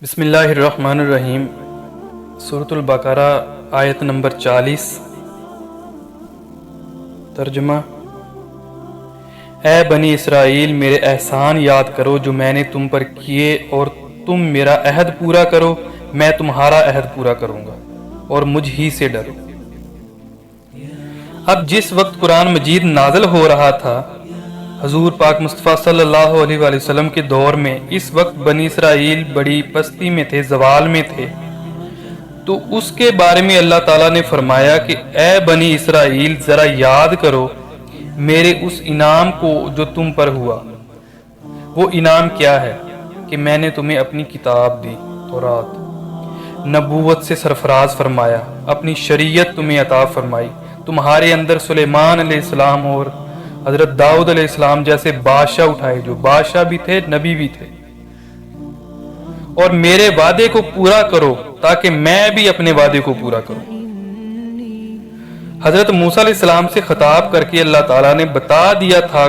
بسم اللہ الرحمن الرحیم۔ سورۃ البقرہ آیت نمبر 40۔ ترجمہ: اے بنی اسرائیل، میرے احسان یاد کرو جو میں نے تم پر کیے، اور تم میرا عہد پورا کرو، میں تمہارا عہد پورا کروں گا، اور مجھ ہی سے ڈرو۔ اب جس وقت قرآن مجید نازل ہو رہا تھا، حضور پاک مصطفیٰ صلی اللہ علیہ وآلہ وسلم کے دور میں، اس وقت بنی اسرائیل بڑی پستی میں تھے، زوال میں تھے۔ تو اس کے بارے میں اللہ تعالیٰ نے فرمایا کہ اے بنی اسرائیل، ذرا یاد کرو میرے اس انعام کو جو تم پر ہوا۔ وہ انعام کیا ہے؟ کہ میں نے تمہیں اپنی کتاب دی، تورات، نبوت سے سرفراز فرمایا، اپنی شریعت تمہیں عطا فرمائی، تمہارے اندر سلیمان علیہ السلام اور حضرت داؤد علیہ السلام جیسے بادشاہ اٹھائے، جو بادشاہ بھی تھے، نبی بھی تھے۔ اور میرے وعدے کو پورا کرو تاکہ میں بھی اپنے وعدے کو پورا کروں۔ حضرت موسیٰ علیہ السلام سے خطاب کر کے اللہ تعالیٰ نے بتا دیا تھا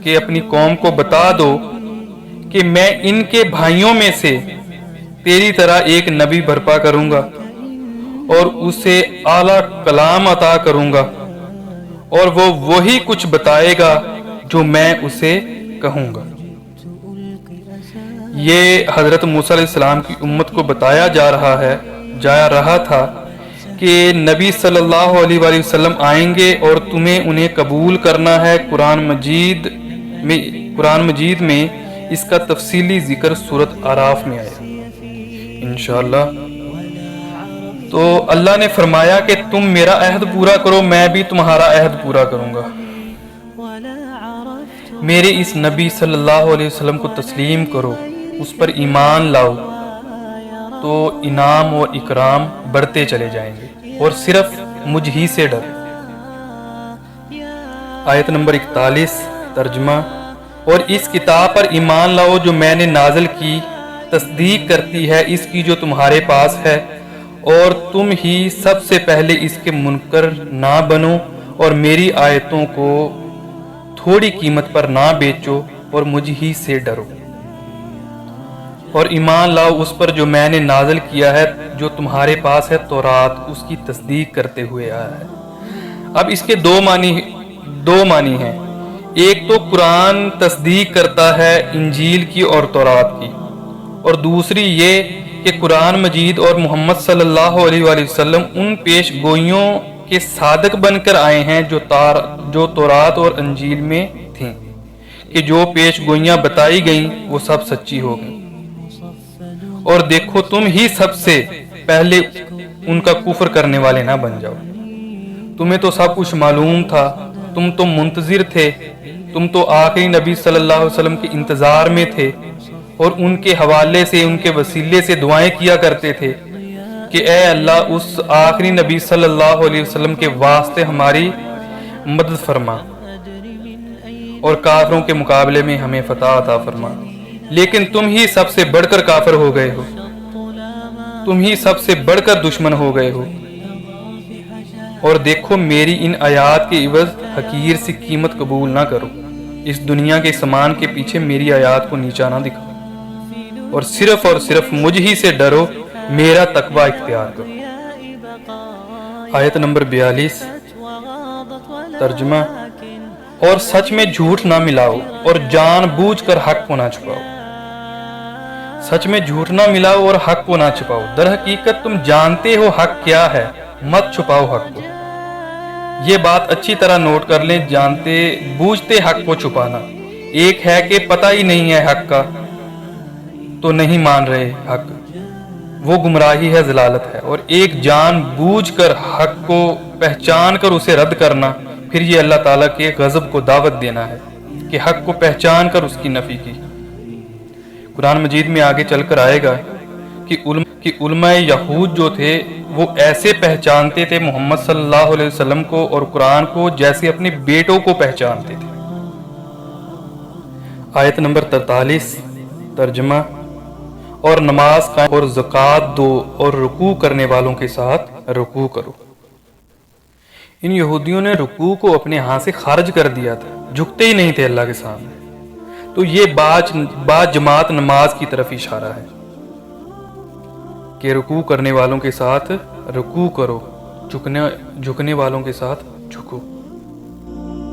کہ اپنی قوم کو بتا دو کہ میں ان کے بھائیوں میں سے تیری طرح ایک نبی برپا کروں گا اور اسے اعلیٰ کلام عطا کروں گا، اور وہ وہی کچھ بتائے گا جو میں اسے کہوں گا۔ یہ حضرت موسیٰ علیہ السلام کی امت کو بتایا جا رہا تھا کہ نبی صلی اللہ علیہ وآلہ وسلم آئیں گے اور تمہیں انہیں قبول کرنا ہے۔ قرآن مجید میں اس کا تفصیلی ذکر سورۃ اعراف میں آیا انشاءاللہ۔ تو اللہ نے فرمایا کہ تم میرا عہد پورا کرو، میں بھی تمہارا عہد پورا کروں گا۔ میرے اس نبی صلی اللہ علیہ وسلم کو تسلیم کرو، اس پر ایمان لاؤ، تو انعام اور اکرام بڑھتے چلے جائیں گے، اور صرف مجھ ہی سے ڈرو۔ آیت نمبر 41۔ ترجمہ: اور اس کتاب پر ایمان لاؤ جو میں نے نازل کی، تصدیق کرتی ہے اس کی جو تمہارے پاس ہے، اور تم ہی سب سے پہلے اس کے منکر نہ بنو، اور میری آیتوں کو تھوڑی قیمت پر نہ بیچو، اور مجھ ہی سے ڈرو۔ اور ایمان لاؤ اس پر جو میں نے نازل کیا ہے، جو تمہارے پاس ہے، تورات، اس کی تصدیق کرتے ہوئے آیا ہے۔ اب اس کے دو معنی ہیں۔ ایک تو قرآن تصدیق کرتا ہے انجیل کی اور تورات کی، اور دوسری یہ کہ قرآن مجید اور محمد صلی اللہ علیہ وآلہ وسلم ان پیش گوئیوں کے صادق بن کر آئے ہیں جو تورات اور انجیل میں تھیں، کہ جو پیش گوئیاں بتائی گئیں وہ سب سچی ہو گئیں۔ اور دیکھو تم ہی سب سے پہلے ان کا کفر کرنے والے نہ بن جاؤ۔ تمہیں تو سب کچھ معلوم تھا، تم تو منتظر تھے، تم تو آخری نبی صلی اللہ علیہ وسلم کے انتظار میں تھے، اور ان کے حوالے سے، ان کے وسیلے سے دعائیں کیا کرتے تھے کہ اے اللہ اس آخری نبی صلی اللہ علیہ وسلم کے واسطے ہماری مدد فرما، اور کافروں کے مقابلے میں ہمیں فتح عطا فرما۔ لیکن تم ہی سب سے بڑھ کر کافر ہو گئے ہو، تم ہی سب سے بڑھ کر دشمن ہو گئے ہو۔ اور دیکھو میری ان آیات کے عوض حقیر سی قیمت قبول نہ کرو، اس دنیا کے سامان کے پیچھے میری آیات کو نیچا نہ دکھاؤ، اور صرف مجھ ہی سے ڈرو، میرا تقوی اختیار کرو۔ آیت نمبر 42۔ ترجمہ: اور سچ میں جھوٹ نہ ملاؤ، اور جان بوجھ کر حق کو نہ چھپاؤ۔ سچ میں جھوٹ نہ ملاؤ اور حق کو نہ چھپاؤ۔ در حقیقت تم جانتے ہو حق کیا ہے، مت چھپاؤ حق کو۔ یہ بات اچھی طرح نوٹ کر لیں، جانتے بوجھتے حق کو چھپانا ایک ہے کہ پتہ ہی نہیں ہے حق کا تو نہیں مان رہے حق، وہ گمراہی ہے، ضلالت ہے، اور ایک جان بوجھ کر حق کو پہچان کر اسے رد کرنا، پھر یہ اللہ تعالیٰ کے غضب کو دعوت دینا ہے کہ حق کو پہچان کر اس کی نفی کی۔ قرآن مجید میں آگے چل کر آئے گا کہ علماء یہود جو تھے وہ ایسے پہچانتے تھے محمد صلی اللہ علیہ وسلم کو اور قرآن کو جیسے اپنے بیٹوں کو پہچانتے تھے۔ آیت نمبر 43۔ ترجمہ: اور نماز قائم اور زکوٰۃ دو، اور رکوع کرنے والوں کے ساتھ رکوع کرو۔ ان یہودیوں نے رکوع کو اپنے ہاں سے خارج کر دیا تھا، جھکتے ہی نہیں تھے اللہ کے سامنے۔ تو یہ با جماعت نماز کی طرف اشارہ ہے۔ کہ رکوع کرنے والوں کے ساتھ رکوع کرو، جھکنے والوں کے ساتھ جھکو۔